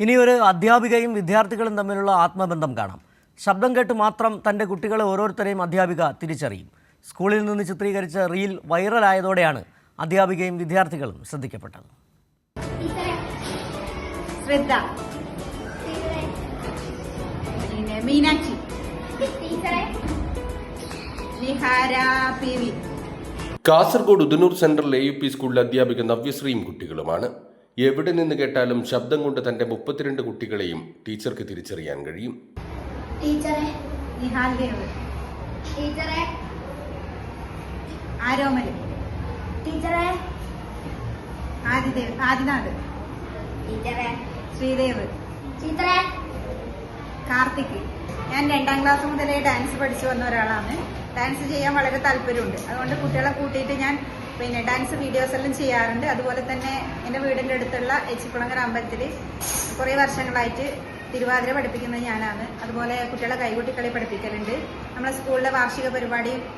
ഇനിയൊരു അധ്യാപികയും വിദ്യാർത്ഥികളും തമ്മിലുള്ള ആത്മബന്ധം കാണാം. ശബ്ദം കേട്ട് മാത്രം തൻ്റെ കുട്ടികളെ ഓരോരുത്തരെയും അധ്യാപിക തിരിച്ചറിയും. സ്കൂളിൽ നിന്ന് ചിത്രീകരിച്ച റീൽ വൈറലായതോടെയാണ് അധ്യാപികയും വിദ്യാർത്ഥികളും ശ്രദ്ധിക്കപ്പെട്ടത്. കാസർഗോഡ് ഉദനൂർ സെൻട്രൽ AUP സ്കൂളിലെ അധ്യാപിക നവ്യശ്രീയും കുട്ടികളുമാണ്. എവിടെ നിന്ന് കേട്ടാലും ശബ്ദം കൊണ്ട് തന്റെ 32 കുട്ടികളെയും ടീച്ചർക്ക് തിരിച്ചറിയാൻ കഴിയും. ശ്രീദേവ്, കാർത്തിക്. ഞാൻ 2ാം ക്ലാസ് മുതലേ ഡാൻസ് പഠിച്ചു വന്ന ഒരാളാണ്. ഡാൻസ് ചെയ്യാൻ വളരെ താല്പര്യമുണ്ട്. അതുകൊണ്ട് കുട്ടികളെ കൂട്ടിയിട്ട് ഞാൻ ഡാൻസ് വീഡിയോസ് എല്ലാം ചെയ്യാറുണ്ട്. അതുപോലെ തന്നെ എൻ്റെ വീടിൻ്റെ അടുത്തുള്ള എച്ചിക്കുളങ്ങര അമ്പലത്തിൽ കുറേ വർഷങ്ങളായിട്ട് തിരുവാതിര പഠിപ്പിക്കുന്നത് ഞാനാണ്. അതുപോലെ കുട്ടികളെ കൈകൊട്ടിക്കളി പഠിപ്പിക്കലുണ്ട്. നമ്മളെ സ്കൂളിലെ വാർഷിക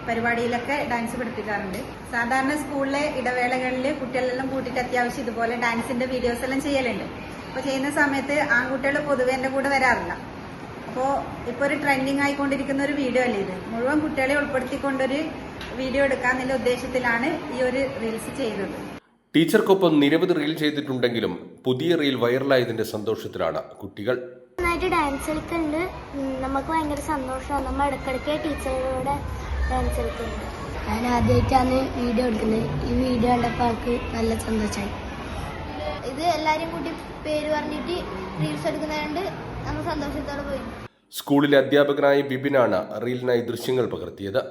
പരിപാടിയിലൊക്കെ ഡാൻസ് പഠിപ്പിക്കാറുണ്ട്. സാധാരണ സ്കൂളിലെ ഇടവേളകളിൽ കുട്ടികളെല്ലാം കൂട്ടിയിട്ട് അത്യാവശ്യം ഇതുപോലെ ഡാൻസിന്റെ വീഡിയോസ് എല്ലാം ചെയ്യലുണ്ട്. അപ്പോൾ ചെയ്യുന്ന സമയത്ത് ആൺകുട്ടികൾ പൊതുവെ എൻ്റെ കൂടെ വരാറില്ല. അപ്പോൾ ഇപ്പോൾ ഒരു ട്രെൻഡിങ് ആയിക്കൊണ്ടിരിക്കുന്ന ഒരു വീഡിയോ അല്ലേ ഇത്. മുഴുവൻ കുട്ടികളെ ഉൾപ്പെടുത്തിക്കൊണ്ടൊരു വീഡിയോ എടുക്കാന്നുള്ള ഉദ്ദേശത്തിലാണ് ഈ ഒരു റീൽസ് ചെയ്തത്. ടീച്ചർക്കൊപ്പം നിരവധി റീൽ ചെയ്തിട്ടുണ്ടെങ്കിലും പുതിയ റീൽ വൈറലായതിന്റെ സന്തോഷത്തിലാണ് കുട്ടികൾ. നന്നായിട്ട് ഡാൻസ് കളിക്കുന്നുണ്ട്. നമുക്ക് ഭയങ്കര സന്തോഷമാണ്. നമ്മൾ ഇടയ്ക്കിടയ്ക്ക് ടീച്ചറുടെ ഡാൻസ് കളിക്കുന്നുണ്ട്. ഞാൻ ആദ്യമായിട്ടാണ് വീഡിയോ എടുക്കുന്നത്. ഈ വീഡിയോ കണ്ടപ്പോൾ ആൾക്ക് നല്ല സന്തോഷമായി. ഇത് എല്ലാവരും കൂട്ടി പേര് പറഞ്ഞിട്ട് റീൽസ് എടുക്കുന്നതുകൊണ്ട് നമ്മൾ സന്തോഷത്തോടെ പോയി. സ്കൂളിലെ അധ്യാപകനായ ബിബിനാണ് റീലിനായി ദൃശ്യങ്ങൾ പകർത്തിയത്.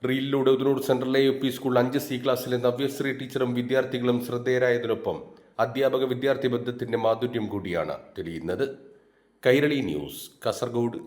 റീലിലൂടെ Udanur central AUP school 5C ക്ലാസ്സിലെ നവ്യശ്രീ ടീച്ചറും വിദ്യാർത്ഥികളും ശ്രദ്ധേയരായതിനൊപ്പം അധ്യാപക വിദ്യാർത്ഥി ബന്ധത്തിന്റെ മാധുര്യം കൂടിയാണ് തെളിയുന്നത്. കൈരളി ന്യൂസ്, കാസർഗോഡ്.